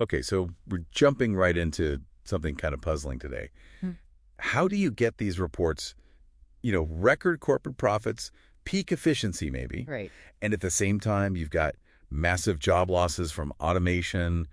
Okay, so we're jumping right into something kind of puzzling today. Hmm. How do you get these reports, record corporate profits, peak efficiency maybe, Right. and at the same time you've got massive job losses from automation,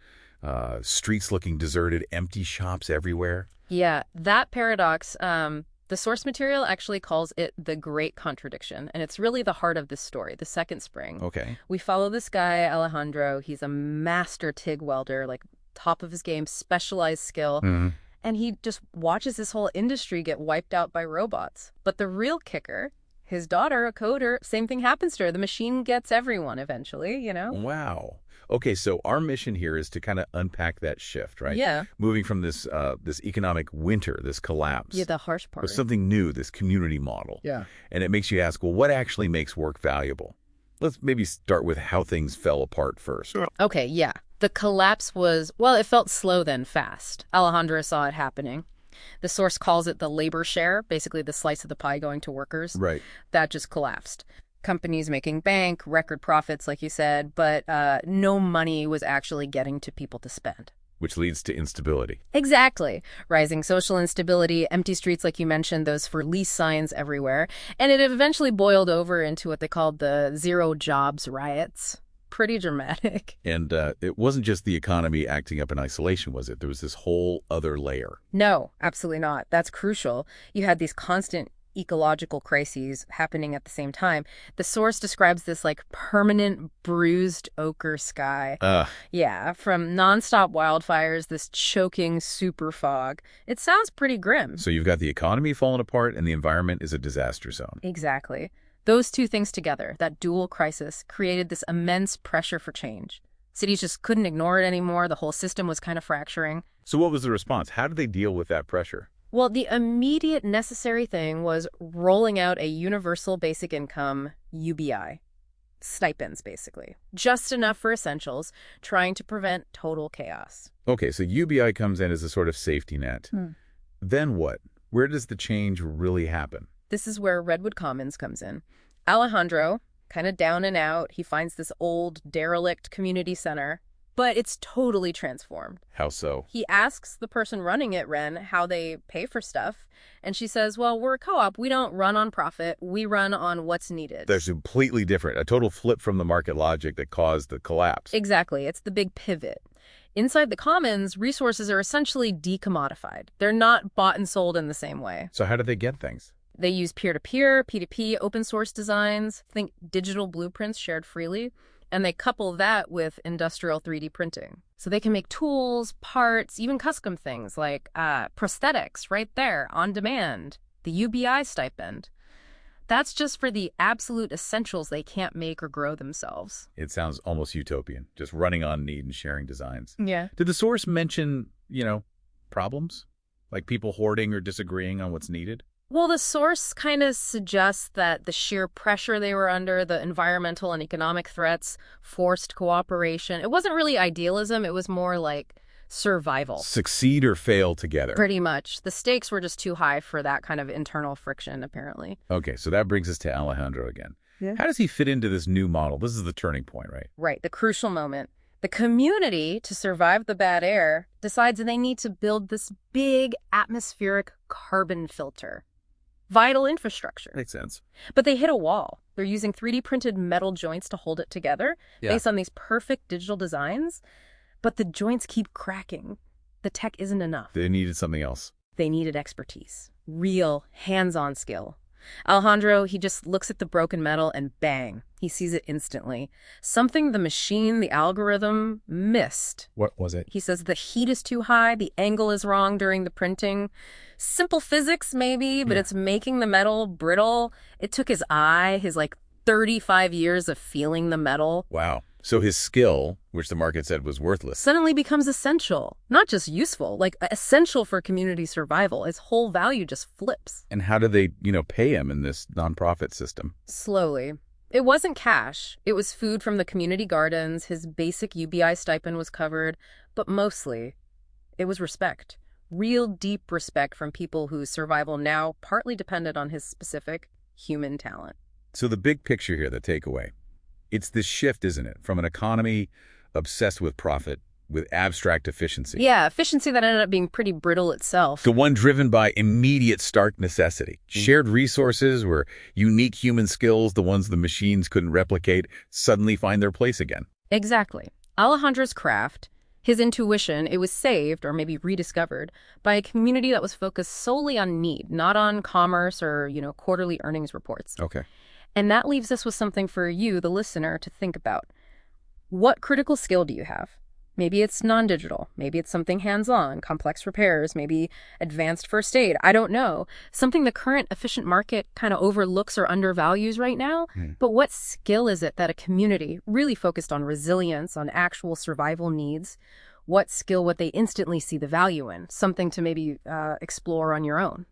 streets looking deserted, empty shops everywhere? Yeah, that paradox, the source material actually calls it the great contradiction, and it's really the heart of this story, the second spring. Okay. We follow this guy, Alejandro. He's a master TIG welder, like top of his game, specialized skill, Mhm. and he just watches this whole industry get wiped out by robots. But the real kicker, his daughter, a coder, same thing happens to her. The machine gets everyone eventually. Wow. Okay, so our mission here is to kind of unpack that shift, right? Yeah. Moving from this economic winter, this collapse, Yeah, the harsh with part. something new, this community model. Yeah. And it makes you ask, well, what actually makes work valuable? Let's maybe start with how things fell apart first. Sure. Okay, yeah. The collapse was, well, it felt slow then fast. Alejandro saw it happening. The source calls it the labor share, basically the slice of the pie going to workers. Right. That just collapsed. Companies making bank, record profits, like you said, but no money was actually getting to people to spend. Which leads to instability. Exactly. Rising social instability, empty streets, like you mentioned, those for lease signs everywhere. And it eventually boiled over into what they called the zero jobs riots. Pretty dramatic. And it wasn't just the economy acting up in isolation, was it? There was this whole other layer. No, absolutely not. That's crucial. You had these constant ecological crises happening at the same time. The source describes this like permanent bruised ochre sky. Yeah, from nonstop wildfires, this choking super fog. It sounds pretty grim. So you've got the economy falling apart and the environment is a disaster zone. Exactly. Those two things together, that dual crisis, created this immense pressure for change. Cities just couldn't ignore it anymore. The whole system was kind of fracturing. So what was the response? How did they deal with that pressure? Well, the immediate necessary thing was rolling out a universal basic income, UBI. Stipends, basically. Just enough for essentials, trying to prevent total chaos. Okay, so UBI comes in as a sort of safety net. Then what? Where does the change really happen? This is where Redwood Commons comes in. Alejandro, kind of down and out, he finds this old, derelict community center, but it's totally transformed. How so? He asks the person running it, Ren, how they pay for stuff, and she says, well, we're a co-op. We don't run on profit. We run on what's needed. That's completely different. A total flip from the market logic that caused the collapse. Exactly. It's the big pivot. Inside the commons, resources are essentially decommodified. They're not bought and sold in the same way. So how do they get things? They use peer-to-peer, P2P, open source designs, think digital blueprints shared freely, and they couple that with industrial 3D printing. So they can make tools, parts, even custom things like prosthetics right there on demand, the UBI stipend. That's just for the absolute essentials they can't make or grow themselves. It sounds almost utopian, just running on need and sharing designs. Yeah. Did the source mention, problems? Like people hoarding or disagreeing on what's needed? Well, the source kind of suggests that the sheer pressure they were under, the environmental and economic threats, forced cooperation. It wasn't really idealism. It was more like survival. Succeed or fail together. Pretty much. The stakes were just too high for that kind of internal friction, apparently. Okay, so that brings us to Alejandro again. Yeah. How does he fit into this new model? This is the turning point, right? Right, the crucial moment. The community, to survive the bad air, decides they need to build this big atmospheric carbon filter. Vital infrastructure. Makes sense. But they hit a wall. They're using 3D printed metal joints to hold it together based on these perfect digital designs. But the joints keep cracking. The tech isn't enough. They needed something else. They needed expertise. Real, hands-on skill. Alejandro, he just looks at the broken metal and bang, he sees it instantly. Something the machine, the algorithm, missed. What was it? He says the heat is too high, the angle is wrong during the printing. Simple physics, maybe, but it's making the metal brittle. It took his eye, his 35 years of feeling the metal. Wow. So his skill, which the market said was worthless, suddenly becomes essential. Not just useful, essential for community survival. His whole value just flips. And how do they, pay him in this nonprofit system? Slowly. It wasn't cash. It was food from the community gardens. His basic UBI stipend was covered. But mostly, it was respect. Real deep respect from people whose survival now partly depended on his specific human talent. So the big picture here, the takeaway, it's this shift, isn't it? From an economy obsessed with profit, with abstract efficiency. Yeah, efficiency that ended up being pretty brittle itself. The one driven by immediate stark necessity. Shared resources where unique human skills, the ones the machines couldn't replicate, suddenly find their place again. Exactly. Alejandro's craft, his intuition, it was saved, or maybe rediscovered, by a community that was focused solely on need, not on commerce or, quarterly earnings reports. Okay. And that leaves us with something for you, the listener, to think about. What critical skill do you have? Maybe it's non-digital. Maybe it's something hands-on, complex repairs, maybe advanced first aid. I don't know. Something the current efficient market kind of overlooks or undervalues right now. But what skill is it that a community really focused on resilience, on actual survival needs? What skill would they instantly see the value in? Something to maybe explore on your own.